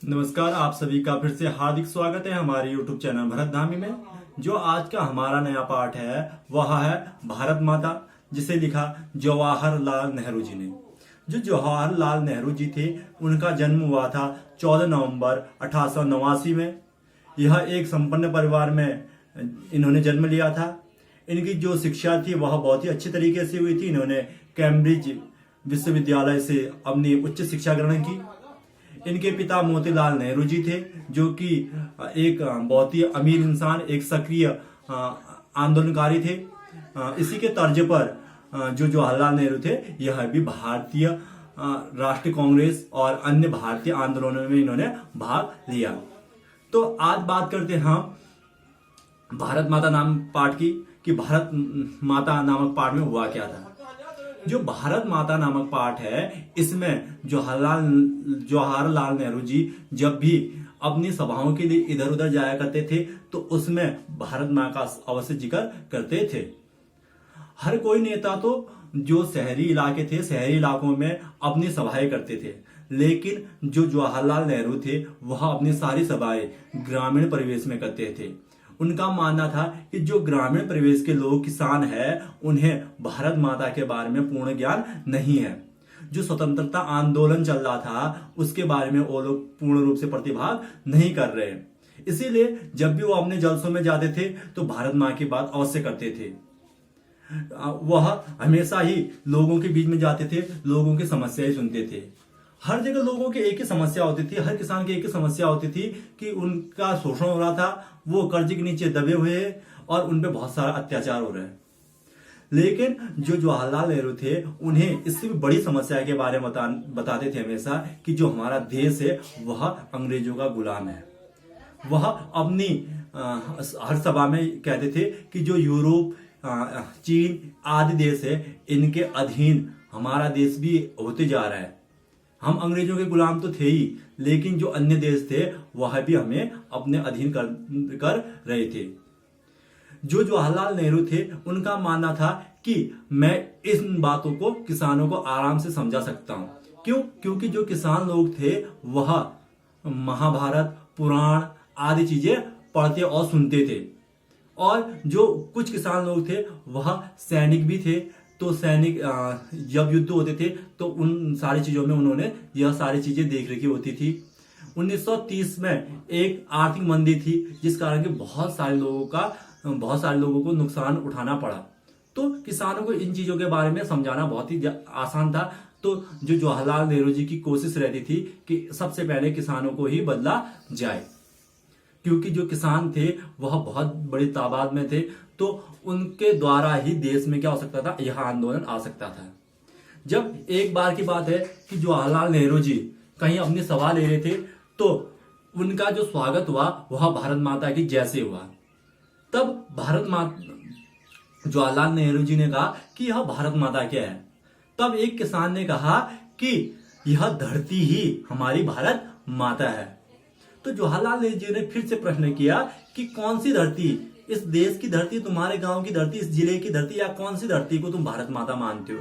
नमस्कार, आप सभी का फिर से हार्दिक स्वागत है हमारे YouTube चैनल भरत धामी में। जो आज का हमारा नया पाठ है वह है भारत माता, जिसे लिखा जवाहरलाल नेहरू जी ने। जो जवाहरलाल नेहरू जी थे उनका जन्म हुआ था 14 नवंबर 1889 में। यह एक संपन्न परिवार में इन्होंने जन्म लिया था। इनकी जो शिक्षा थी वह बहुत ही अच्छी तरीके से हुई थी। इन्होंने कैम्ब्रिज विश्वविद्यालय से अपनी उच्च शिक्षा ग्रहण की। इनके पिता मोतीलाल नेहरू जी थे, जो कि एक बहुत ही अमीर इंसान, एक सक्रिय आंदोलनकारी थे। इसी के तर्ज पर जो जवाहरलाल नेहरू थे यह भी भारतीय राष्ट्रीय कांग्रेस और अन्य भारतीय आंदोलनों में इन्होंने भाग लिया। तो आज बात करते हैं हम भारत माता नाम पाठ की, कि भारत माता नामक पाठ में हुआ क्या था। जो भारत माता नामक पाठ है इसमें जवाहरलाल नेहरू जी जब भी अपनी सभाओं के लिए इधर उधर जाया करते थे तो उसमें भारत माँ का अवश्य जिक्र करते थे। हर कोई नेता तो जो शहरी इलाके थे, शहरी इलाकों में अपनी सभाएं करते थे, लेकिन जो जवाहरलाल नेहरू थे वह अपनी सारी सभाएं ग्रामीण परिवेश में करते थे। उनका मानना था कि जो ग्रामीण परिवेश के लोग, किसान हैं, उन्हें भारत माता के बारे में पूर्ण ज्ञान नहीं है। जो स्वतंत्रता आंदोलन चल रहा था उसके बारे में वो लोग पूर्ण रूप से प्रतिभाग नहीं कर रहे। इसीलिए जब भी वो अपने जलसों में जाते थे तो भारत माँ की बात अवश्य करते थे। वह हमेशा ही लोगों के बीच में जाते थे, लोगों की समस्याएं सुनते थे। हर जगह लोगों की एक ही समस्या होती थी, हर किसान की एक ही समस्या होती थी कि उनका शोषण हो रहा था, वो कर्ज के नीचे दबे हुए हैं और उन पे बहुत सारा अत्याचार हो रहा है। लेकिन जो जवाहरलाल नेहरू थे उन्हें इससे भी बड़ी समस्या के बारे में बताते थे हमेशा कि जो हमारा देश है वह अंग्रेजों का गुलाम है। वह अपनी हर सभा में कहते थे कि जो यूरोप, चीन आदि देश है इनके अधीन हमारा देश भी होते जा रहा है। हम अंग्रेजों के गुलाम तो थे ही, लेकिन जो अन्य देश थे वह भी हमें अपने अधीन कर रहे थे। जो जवाहरलाल नेहरू थे उनका मानना था कि मैं इन बातों को किसानों को आराम से समझा सकता हूं। क्यों? क्योंकि जो किसान लोग थे वह महाभारत, पुराण आदि चीजें पढ़ते और सुनते थे, और जो कुछ किसान लोग थे वह सैनिक भी थे। तो सैनिक जब युद्ध होते थे तो उन सारी चीजों में उन्होंने यह सारी चीजें देख रखी होती थी। 1930 में एक आर्थिक मंदी थी जिस कारण कि बहुत सारे लोगों को नुकसान उठाना पड़ा। तो किसानों को इन चीजों के बारे में समझाना बहुत ही आसान था। तो जो जवाहरलाल नेहरू जी की कोशिश रहती थी कि सबसे पहले किसानों को ही बदला जाए, क्योंकि जो किसान थे वह बहुत बड़ी तादाद में थे। तो उनके द्वारा ही देश में क्या हो सकता था, यह आंदोलन आ सकता था। जब एक बार की बात है कि जवाहरलाल नेहरू जी कहीं अपनी सभा ले रहे थे तो उनका जो स्वागत हुआ वह भारत माता की जय से हुआ। तब जवाहरलाल नेहरू जी ने कहा कि यह भारत माता क्या है। तब एक किसान ने कहा कि यह धरती ही हमारी भारत माता है। तो जवाहरलाल नेहरू जी ने फिर से प्रश्न किया कि कौन सी धरती, इस देश की धरती, तुम्हारे गांव की धरती, इस जिले की धरती, या कौन सी धरती को तुम भारत माता मानते हो।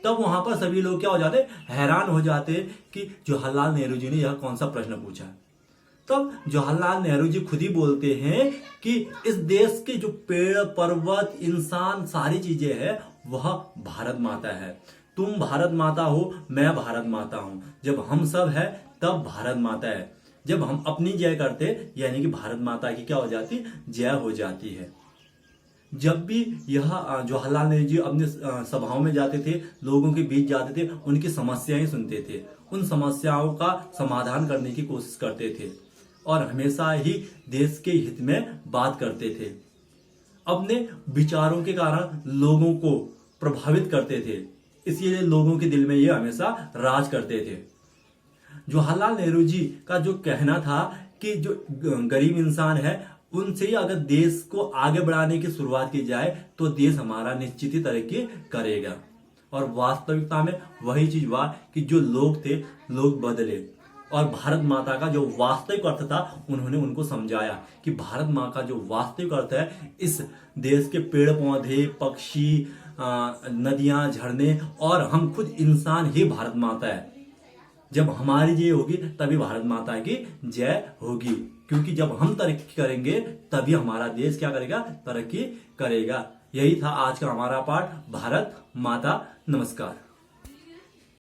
तब वहां पर सभी लोग क्या हो जाते, हैरान हो जाते कि जवाहरलाल नेहरू जी ने यह कौन सा प्रश्न पूछा। तब जवाहरलाल नेहरू जी खुद ही बोलते हैं कि इस देश के जो पेड़, पर्वत, इंसान, सारी चीजें हैं वह भारत माता है। तुम भारत माता हो, मैं भारत माता हूं। जब हम सब है तब भारत माता है। जब हम अपनी जय करते यानी कि भारत माता की क्या हो जाती, जय हो जाती है। जब भी यह जवाहरलाल नेहरू जी अपनी सभाओं में जाते थे, लोगों के बीच जाते थे, उनकी समस्याएं सुनते थे, उन समस्याओं का समाधान करने की कोशिश करते थे और हमेशा ही देश के हित में बात करते थे। अपने विचारों के कारण लोगों को प्रभावित करते थे, इसलिए लोगों के दिल में ये हमेशा राज करते थे। जवाहरलाल नेहरू जी का जो कहना था कि जो गरीब इंसान है उनसे ही अगर देश को आगे बढ़ाने की शुरुआत की जाए तो देश हमारा निश्चित ही तरक्की करेगा। और वास्तविकता में वही चीज हुआ कि जो लोग थे, लोग बदले और भारत माता का जो वास्तविक अर्थ था उन्होंने उनको समझाया कि भारत माँ का जो वास्तविक अर्थ है, इस देश के पेड़ पौधे, पक्षी, नदियां, झरने और हम खुद इंसान ही भारत माता है। जब हमारी जय होगी तभी भारत माता की जय होगी, क्योंकि जब हम तरक्की करेंगे तभी हमारा देश क्या करेगा, तरक्की करेगा। यही था आज का हमारा पाठ। भारत माता नमस्कार।